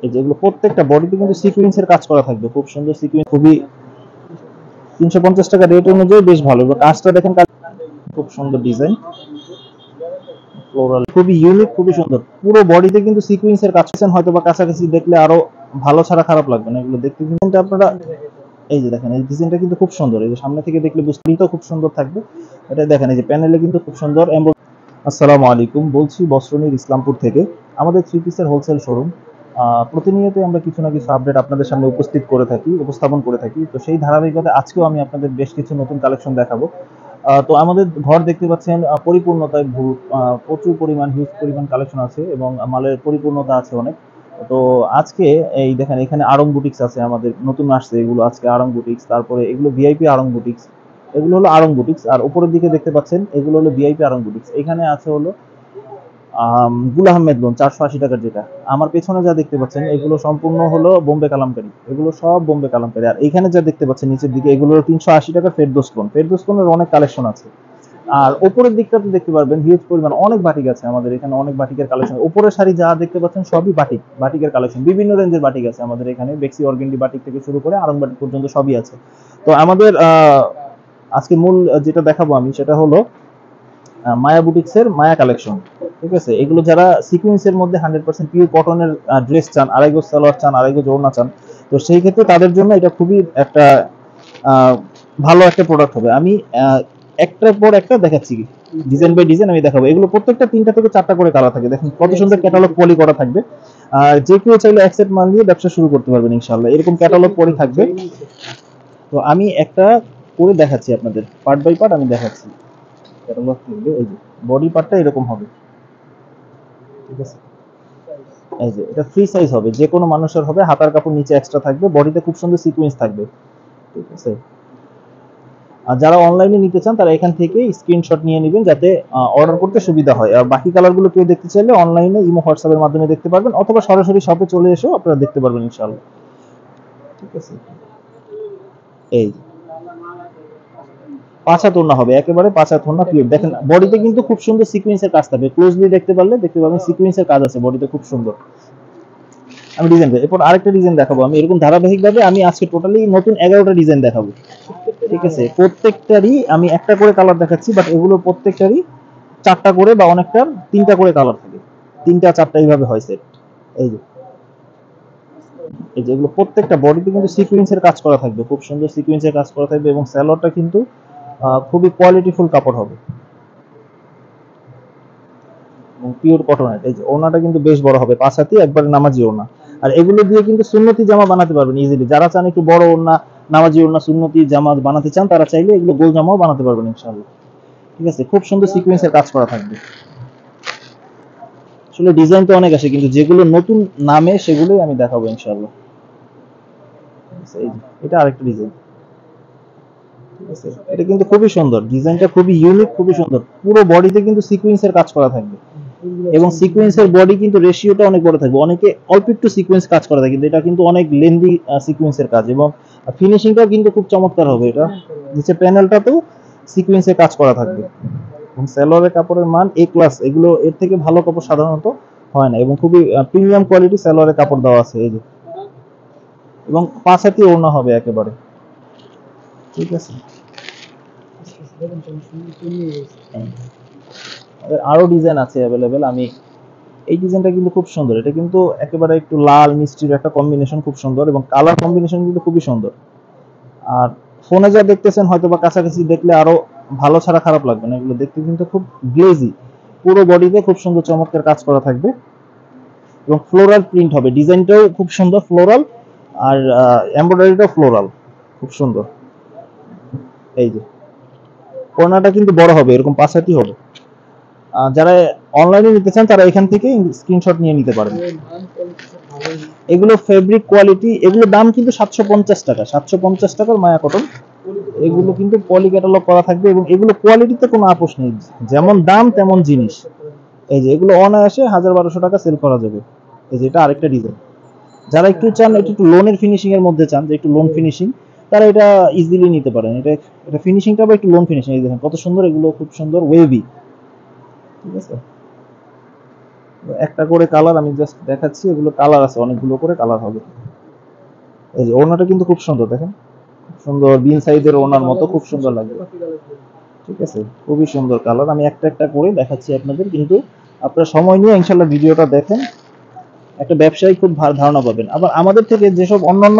এই যেগুলো প্রত্যেকটা বডিতে কিন্তু সিকোয়েন্সের কাজ করা থাকবে, খুব সুন্দর সিকোয়েন্স, খুবই 350 টাকা রেট অনুযায়ী বেশ ভালো। কাজটা দেখেন, খুব সুন্দর ডিজাইন, ফ্লোরাল, খুবই ইউনিক, খুবই সুন্দর। পুরো বডিতে কিন্তু সিকোয়েন্সের কাজ করছেন, হয়তো বা কাছাকাছি দেখলে আরো ভালো ছাড়া খারাপ লাগবে না। এগুলো দেখতে কিন্তু আপনারা, এই যে দেখেন এই ডিজাইনটা কিন্তু খুব সুন্দর, এই যে সামনে থেকে দেখলে বুঝতেই তো খুব সুন্দর থাকবে। এটা দেখেন এই যে প্যানেলে কিন্তু খুব সুন্দর। আসসালামু আলাইকুম, বলছি বস্ত্রনীর ইসলামপুর থেকে। আমাদের থ্রি পিসের হোলসেল শোরুম। প্রতিনিয়ত আমরা কিছু না কিছু আপডেট আপনাদের সামনে উপস্থাপন করে থাকি। তো সেই ধারাবাহিকতায় আজকেও আমি আপনাদের বেশ কিছু নতুন কালেকশন দেখাবো। তো আমাদের ঘর দেখতে পাচ্ছেন পরিপূর্ণতায় প্রচুর পরিমাণ, হিউজ পরিমাণ কালেকশন আছে এবং মালের পরিপূর্ণতা আছে অনেক। তো আজকে এই দেখেন এখানে আড়ং বুটিক্স আছে, আমাদের নতুন আসছে এগুলো আজকে। আড়ং বুটিক্স, তারপরে এগুলো ভিআইপি আড়ং বুটিক্স, এগুলো হলো আড়ং বুটিক্স। আর উপরের দিকে দেখতে পাচ্ছেন এগুলো হলো ভিআইপি আড়ং বুটিক্স। এখানে আছে হলো গুল আহমেদ লোন 480 টাকার, যেটা আমার পেছনে যা দেখতে পাচ্ছেন এগুলো সম্পূর্ণ হলো বোম্বে কালামকারী, এগুলো সব বোম্বে কালামকারী। আর এখানে যা দেখতে পাচ্ছেন নিচের দিকে এগুলো 380 টাকার ফেরদৌস লোন। ফেরদৌস লোনের অনেক কালেকশন আছে। আর উপরের দিকটাতে দেখতে পারবেন হিউজ পরিমাণ অনেক বাটিক আছে আমাদের এখানে, অনেক বাটিকের কালেকশন। উপরের শাড়ি যা দেখতে পাচ্ছেন সবই বাটিক, বাটিকের কালেকশন। বিভিন্ন রেঞ্জের বাটিক আছে আমাদের এখানে, বেক্সি অর্গেন্ডি বাটিক থেকে শুরু করে আরং বাটিক পর্যন্ত সবই আছে। তো আমাদের আজকে মূল যেটা দেখাবো আমি, সেটা হলো মায়া বুটিক্সের মায়া কালেকশন। ঠিক আছে, এগুলো যারা সিকুয়েন্সের মধ্যে 100% পিওর কটনের ড্রেস চান, আড়াই গজ সালোয়ার চান, আড়াই গজ ওড়না চান, তো সেই ক্ষেত্রে তাদের জন্য এটা খুবই একটা ভালো একটা প্রোডাক্ট হবে। আমি একটার পর একটা দেখাচ্ছি, ডিজাইন বাই ডিজাইন আমি দেখাবো। এগুলো প্রত্যেকটা 3টা থেকে 4টা করে কালার থাকে, দেখেন কত সুন্দর ক্যাটালগ পলি করা থাকবে। আর যে কেউ চাইলে অ্যাকসেপ্ট মাল দিয়ে ব্যবসা শুরু করতে পারবেন ইনশাআল্লাহ, এরকম ক্যাটালগ পলি থাকবে। তো আমি একটা করে দেখাচ্ছি আপনাদের, পার্ট বাই পার্ট আমি দেখাচ্ছি। ক্যাটালগ থাকবে, এই যে বডি পার্টটা এরকম হবে। ঠিক আছে, এই যে এটা ফ্রি সাইজ হবে, যে কোনো মানুষের হবে। হাতার কাপড় নিচে এক্সট্রা থাকবে, বডিতে খুব সুন্দর সিকোয়েন্স থাকবে। ঠিক আছে, আর যারা অনলাইনে নিতে চান তারা এখান থেকে স্ক্রিনশট নিয়ে নেবেন, যাতে অর্ডার করতে সুবিধা হয়। আর বাকি কালারগুলো কেউ দেখতে চাইলে অনলাইনে ইমো হোয়াটসঅ্যাপের মাধ্যমে দেখতে পারবেন, অথবা সরাসরি শপে চলে এসেও আপনারা দেখতে পারবেন ইনশাআল্লাহ। ঠিক আছে, এই পাঁচ হাত ওড়না হবে, একেবারে পাঁচ হাত ওড়না পিওর। দেখেন বডিতে কিন্তু খুব সুন্দর সিকোয়েন্সের কাজ থাকবে, ক্লোজলি দেখতে পারবেন সিকোয়েন্সের কাজ আছে বডিতে, খুব সুন্দর। আমি ডিজাইন এরপর আরেকটা ডিজাইন দেখাবো আমি, এরকম ধারাবাহিকভাবে আমি আজকে টোটালি নতুন 11টা ডিজাইন দেখাবো। ঠিক আছে, প্রত্যেকটারই আমি একটা করে কালার দেখাচ্ছি, বাট এগুলো প্রত্যেকটারই 4টা করে বা অনেকটার 3টা করে কালার থাকে, 3টা 4টা এইভাবে হয় সেট। এই যে এই যে এগুলো প্রত্যেকটা বডিতে কিন্তু সিকোয়েন্সের কাজ করা থাকবে, খুব সুন্দর সিকোয়েন্সের কাজ করা থাকবে, এবং স্যালোয়ারটা কিন্তু খুবই কোয়ালিটিফুল কাপড় হবে এবং পিওর কটনের। এই যে ওড়নাটা কিন্তু বেশ বড় হবে, 5 হাতি একবারে নামাজি ওড়না। আর এগুলো দিয়ে কিন্তু সুন্নতি জামা বানাতে পারবেন ইজিলি। যারা চান একটু বড় ওড়না, নামাজি ওড়না, সুন্নতি জামা বানাতে চান, তারা চাইলে এগুলো গোল জামাও বানাতে পারবেন ইনশাআল্লাহ। ঠিক আছে, খুব সুন্দর সিকোয়েন্সের কাজ করা থাকবে। আসলে ডিজাইন তো অনেক আসে, কিন্তু যেগুলো নতুন নামে সেগুলোই আমি দেখাবো ইনশাআল্লাহ। এটা আরেকটা ডিজাইন। ঠিক আছে, এটা কিন্তু খুবই সুন্দর, ডিজাইনটা খুবই ইউনিক, খুবই সুন্দর। পুরো বডিতে কিন্তু সিকোয়েন্সের কাজ করা থাকবে, এবং সিকোয়েন্সের বডি কিন্তু রেশিওটা অনেক বড় থাকবে। অনেকে অল্প একটু সিকোয়েন্স কাজ করা থাকে, কিন্তু এটা কিন্তু অনেক লেন্দি সিকোয়েন্সের কাজ, এবং ফিনিশিংটাও কিন্তু খুব চমৎকার হবে। এটা নিচে প্যানেলটাতেও সিকোয়েন্সের কাজ করা থাকবে, এবং সালোয়ারের কাপড়ের মান এ ক্লাস, এগুলো এর থেকে ভালো কাপড় সাধারণত হয় না, এবং খুবই প্রিমিয়াম কোয়ালিটি সালোয়ারের কাপড় দেওয়া আছে। এই যে, এবং 5 হাতি ওড়না হবে একেবারে। ঠিক আছে, আরো ডিজাইন আছে অ্যাভেলেবেল। আমি এই ডিজাইনটা কিন্তু খুব সুন্দর, এটা কিন্তু একেবারে একটু লাল মিষ্টির একটা কম্বিনেশন, খুব সুন্দর, এবং কালার কম্বিনেশন কিন্তু খুবই সুন্দর। আর ফোনে যা দেখতেছেন হয়তো বা কাছাকাছি দেখলে আরো ভালো ছাড়া খারাপ লাগবে না। এগুলো দেখতে কিন্তু খুব গ্লেজি, পুরো বডিতে খুব সুন্দর চমৎকার কাজ করা থাকবে, এবং ফ্লোরাল প্রিন্ট হবে। ডিজাইনটাও খুব সুন্দর ফ্লোরাল, আর এমব্রয়ডারিটাও ফ্লোরাল, খুব সুন্দর। এই যে কোনাটা কিন্তু বড় হবে, এরকম 5 হাতি হবে। যারা অনলাইনে নিতে চান তারা এখান থেকে স্ক্রিনশট নিয়ে নিতে পারেন। এগুলো ফেব্রিক কোয়ালিটি, এগুলো দাম কিন্তু 750 টাকা, 750 টাকার মায়া কটন। এগুলো কিন্তু পলি ক্যাটালগ করা থাকবে, এবং এগুলো কোয়ালিটিতে কোনো আপোষ নেই, যেমন দাম তেমন জিনিস। এই যে এগুলো অনায়াসে 1000-1200 টাকা সেল করা যাবে। এই যে এটা আরেকটা ডিজাইন। যারা একটু চান একটু লোনের ফিনিশিং এর মধ্যে চান, যে একটু লোন ফিনিশিং, তারা এটা ইজিলি নিতে পারেন। এটা এটা ফিনিশিংটা বা একটু লোন ফিনিশিং, এই দেখেন কত সুন্দর, এগুলো খুব সুন্দর ওয়েভি। ঠিক আছে, একটা করে কালার আমি জাস্ট দেখাচ্ছি, এগুলো কালার আছে, অনেকগুলো করে কালার হবে। এই যে ওড়নাটা কিন্তু খুব সুন্দর, দেখেন খুব সুন্দর বিন সাইজের ওড়নার মতো খুব সুন্দর লাগবে। ঠিক আছে, খুবই সুন্দর কালার, আমি একটা একটা করে দেখাচ্ছি আপনাদের, কিন্তু আপনারা সময় নিয়ে ইনশাল্লাহ ভিডিওটা দেখেন, একটা ব্যবসায়ী খুব ভালো ধারণা পাবেন। আবার আমাদের থেকে যেসব অন্যান্য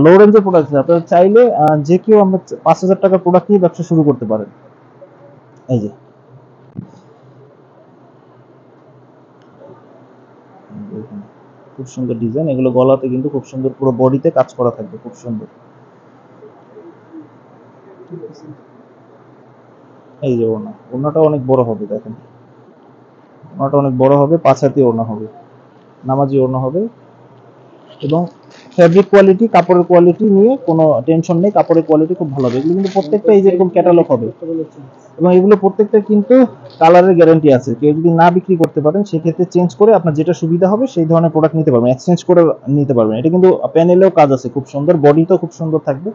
লো রেঞ্জের প্রোডাক্ট আছে, আপনারা চাইলে যে কেউ আমরা 5,000 টাকার প্রোডাক্ট নিয়ে ব্যবসা শুরু করতে পারেন। এই যে খুব সুন্দর ডিজাইন, এগুলো গলাতে কিন্তু খুব সুন্দর, পুরো বডিতে কাজ করা থাকবে, খুব সুন্দর। এই যে ওড়না, ওড়নাটা অনেক বড় হবে, দেখেন ওড়নাটা অনেক বড় হবে, 5 হাতি ওড়না হবে, নামাজি ওড়না হবে। এবং ফ্যাব্রিক কোয়ালিটি, কাপড়ের কোয়ালিটি নিয়ে কোনো টেনশন নেই, কাপড়ের কোয়ালিটি খুব ভালো হবে। এগুলো কিন্তু প্রত্যেকটা এই যেরকম ক্যাটালগ হবে, এবং এগুলো প্রত্যেকটা কিন্তু কালারের গ্যারান্টি আছে। কেউ যদি না বিক্রি করতে পারেন সেক্ষেত্রে চেঞ্জ করে আপনার যেটা সুবিধা হবে সেই ধরনের প্রোডাক্ট নিতে পারবেন, এক্সচেঞ্জ করে নিতে পারবেন। এটা কিন্তু প্যানেলেও কাজ আছে খুব সুন্দর, বডিতেও খুব সুন্দর থাকবে।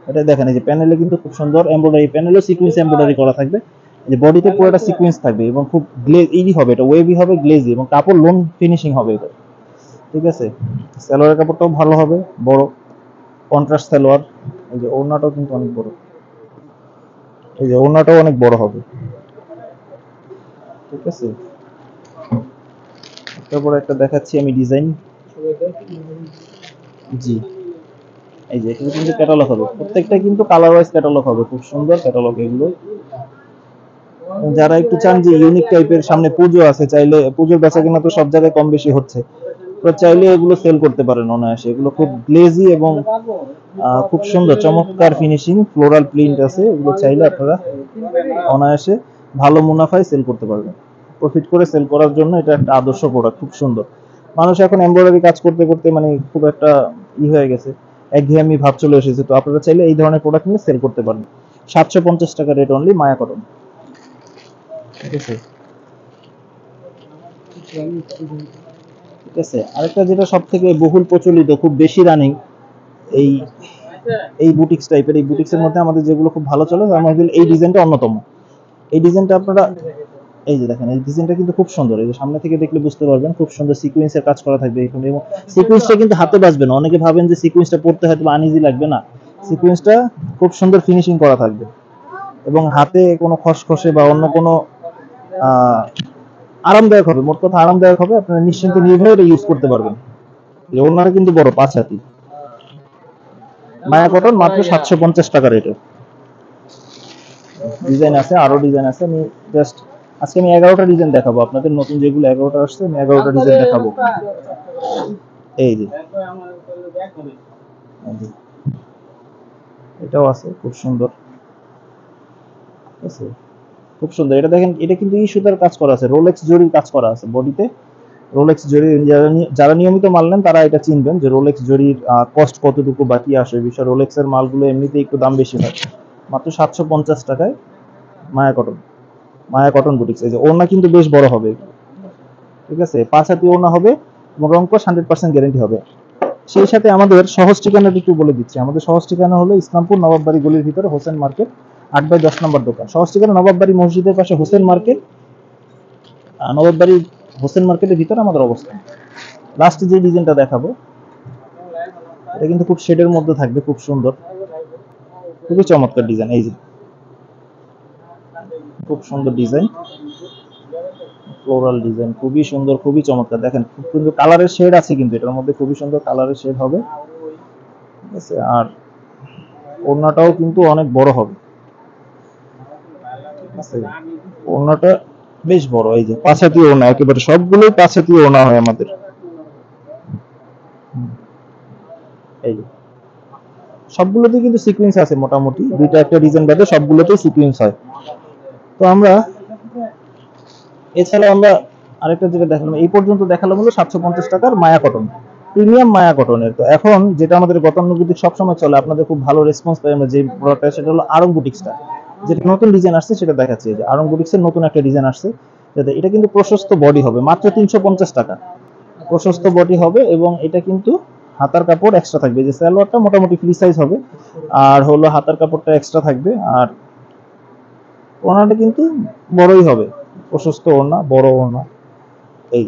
এটা দেখেন, এই যে প্যানেলে কিন্তু খুব সুন্দর এমব্রয়ডারি, প্যানেলেও সিকোয়েন্স এমব্রয়ডারি করা থাকবে। এই যে বডিতে পুরোটা সিকোয়েন্স থাকবে এবং খুব গ্লেজি হবে, এটা ওয়েভি হবে, গ্লেজি, এবং কাপড় লোন ফিনিশিং হবে এটা। ঠিক আছে, সালোয়ারের কাপড়টাও ভালো হবে, বড় কন্ট্রাস্ট সালোয়ার। এই যে ওড়নাটাও কিন্তু অনেক বড়, এই যে ওড়নাটাও অনেক বড় হবে। ঠিক আছে, তারপর একটা দেখাচ্ছি আমি ডিজাইন। জি, এই যে এগুলো কিন্তু ক্যাটালগ হবে, প্রত্যেকটা কিন্তু কালার ওয়াইজ ক্যাটালগ হবে, খুব সুন্দর ক্যাটালগ এগুলো। যারা একটু চান যে ইউনিক টাইপের, সামনে পুজো আছে, চাইলে পুজোর বেচাকেনা তো সব জায়গায় কম বেশি হচ্ছে, তো চাইলে এগুলো সেল করতে পারেন অনায়াসে। এগুলো খুব গ্লেজি এবং খুব সুন্দর চমৎকার ফিনিশিং, ফ্লোরাল প্রিন্ট আছে, এগুলো চাইলে আপনারা অনায়াসে ভালো মুনাফায় সেল করতে পারবেন। প্রফিট করে সেল করার জন্য এটা একটা আদর্শ প্রোডাক্ট, খুব সুন্দর। মানুষ এখন এমব্রয়ডারি কাজ করতে করতে মানে খুব একটা হয়ে গেছে, একঘেয়েমি ভাব চলে এসেছে, তো আপনারা চাইলে এই ধরনের প্রোডাক্ট নিয়ে সেল করতে পারেন। 750 টাকা রেট অনলি, মায়া কটন। ঠিক আছে, ঠিক আছে। আরেকটা যেটা সব থেকে বহুল প্রচলিত, খুব বেশি রানিং, এই এই বুটিক্স টাইপের, এই বুটিক্সের মধ্যে আমাদের যেগুলো খুব ভালো চলে তার মধ্যে এই ডিজাইনটা অন্যতম। এই ডিজাইনটা আপনারা, এই যে দেখেন, এই ডিজাইনটা কিন্তু খুব সুন্দর, এই যে সামনে থেকে দেখলে বুঝতে পারবেন, খুব সুন্দর সিকোয়েন্সের কাজ করা থাকবে এখানে, এবং সিকোয়েন্সটা কিন্তু হাতে বাজবে না। অনেকে ভাবেন যে সিকোয়েন্সটা পড়তে হয়তো আনইজি লাগবে, না, সিকোয়েন্সটা খুব সুন্দর ফিনিশিং করা থাকবে, এবং হাতে কোনো খসখসে বা অন্য কোনো আহ আরামদায়ক হবে, মোট কথা আরামদায়ক হবে, আপনারা নিশ্চিন্তে নির্ভয়ে এটা ইউজ করতে পারবেন। ওনারা কিন্তু বড় 5 হাতি, মায়া কটন, মাত্র 750 টাকা রেটে। ডিজাইন আছে, আরো ডিজাইন আছে, আমি জাস্ট আজকে আমি 11টা ডিজাইন দেখাবো আপনাদের, নতুন যেগুলো 11টা আসছে আমি 11টা ডিজাইন দেখাবো। এই যে এটাও আছে, খুব সুন্দর। ঠিক আছে, খুব সুন্দর। এটা দেখেন, এটা কিন্তু ই সুতার কাজ করা আছে, রোলেক্স জরির কাজ করা আছে বডিতে, রোলেক্স জরি। যারা নিয়মিত মাল নেন তারা এটা চিনবেন যে রোলেক্স জরির কস্ট কতটুকু বাকি আসে বিষয়। রোলেক্স এর মালগুলো এমনিতেই একটু দাম বেশি হয়। মাত্র 750 টাকায় মায়া কটন, মায়া কটন বুটিক্স। এই যে ওড়না কিন্তু বেশ বড় হবে, ঠিক আছে, 5 হাতি ওড়না হবে, এবং রং কস 100% গ্যারান্টি হবে। সেই সাথে আমাদের সহজ ঠিকানাটা একটু বলে দিচ্ছি। আমাদের সহজ ঠিকানা হলো ইসলামপুর নবাববাড়ি গলির ভিতরে হোসেন মার্কেট, 8/10 নম্বর দোকান। সহজ ঠিকানা নবাববাড়ি মসজিদের পাশে হোসেন মার্কেট, নবাববাড়ি হোসেন মার্কেটের ভিতরে আমাদের অবস্থান। লাস্টে যে ডিজাইনটা দেখাবো, এটা কিন্তু খুব শেডের মধ্যে থাকবে, খুব সুন্দর, খুবই চমৎকার ডিজাইন। এই যে খুব সুন্দর ডিজাইন, ফ্লোরাল ডিজাইন, খুবই সুন্দর, খুবই চমৎকার। দেখেন খুব সুন্দর কালারের শেড আছে, কিন্তু এটার মধ্যে খুবই সুন্দর কালারের শেড হবে। ঠিক আছে, আর ওড়নাটাও কিন্তু অনেক বড় হবে। ঠিক আছে, ওড়নাটা বেশ বড়, এই যে 5 হাতি ওড়না, একেবারে সবগুলোই 5 হাতি ওড়না হয় আমাদের। এই যে সবগুলোতেই কিন্তু সিকোয়েন্স আছে, মোটামুটি দুইটা একটা ডিজাইন বাদে সবগুলোতেই সিকোয়েন্স হয়। তো আমরা এছাড়া আমরা আরেকটা যেটা দেখালাম, এই পর্যন্ত দেখালাম হলো 750 টাকার মায়া কটন, প্রিমিয়াম মায়া কটনের। তো এখন যেটা আমাদের গতানুগতিক সবসময় চলে, আপনাদের খুব ভালো রেসপন্স পাই আমরা যে প্রোডাক্টটা, সেটা হলো আরং বুটিক্সটা। যেটা নতুন ডিজাইন আসছে সেটা দেখাচ্ছি। যে আরং বুটিক্সের নতুন একটা ডিজাইন আসছে, এটা কিন্তু প্রশস্ত বডি হবে, মাত্র 350 টাকা প্রশস্ত বডি হবে, এবং এটা কিন্তু হাতার কাপড় এক্সট্রা থাকবে। যে সালোয়ারটা মোটামুটি ফ্রি সাইজ হবে, আর হলো হাতার কাপড়টা এক্সট্রা থাকবে, আর ওড়নাটা কিন্তু বড়ই হবে, প্রশস্ত ওড়না, বড় ওড়না। এই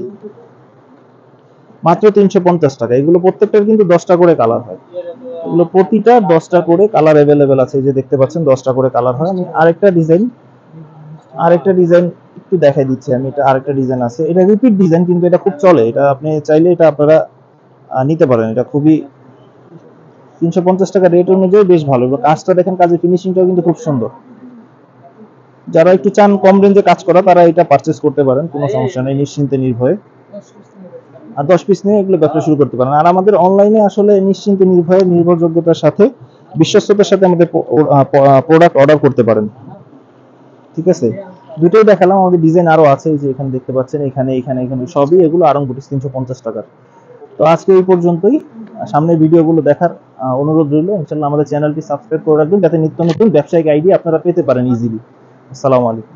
মাত্র 350 টাকা। এগুলো প্রত্যেকটার কিন্তু 10টা করে কালার হয়, এগুলো প্রতিটা 10টা করে কালার অ্যাভেলেবেল আছে। এই যে দেখতে পাচ্ছেন 10টা করে কালার হয়। আমি আরেকটা ডিজাইন একটু দেখাই দিচ্ছি আমি। এটা আরেকটা ডিজাইন আছে, এটা রিপিট ডিজাইন কিন্তু এটা খুব চলে, এটা আপনি চাইলে এটা আপনারা নিতে পারেন। এটা খুবই 350 টাকা রেট অনুযায়ী বেশ ভালো, এবং কাজটা দেখেন, কাজের ফিনিশিংটাও কিন্তু খুব সুন্দর। যারা একটু চান কম রেঞ্জে কাজ করা, তারা এটা পারচেজ করতে পারেন, কোনো সমস্যা নেই, নিশ্চিন্তে নির্ভয়ে। আর 10 পিস নিয়ে এগুলো ব্যবসা শুরু করতে পারেন। আর আমাদের অনলাইনে আসলে নিশ্চিন্তে নির্ভয়ে, নির্ভরযোগ্যতার সাথে, বিশ্বস্ততার সাথে আমাদের প্রোডাক্ট অর্ডার করতে পারেন। ঠিক আছে, দুটোই দেখালাম, আমাদের ডিজাইন আরো আছে, এই যে এখানে দেখতে পাচ্ছেন, এখানে এখানে এখানে সবই এগুলো আরং বুটিক 350 টাকার। তো আজকে এই পর্যন্তই। সামনের ভিডিওগুলো দেখার অনুরোধ রইল। ইনশাআল্লাহ আমাদের চ্যানেলটি সাবস্ক্রাইব করে রাখবেন, যাতে নিত্য নতুন ব্যবসায়িক আইডিয়া আপনারা পেতে পারেন ইজিলি। আসসালামু আলাইকুম।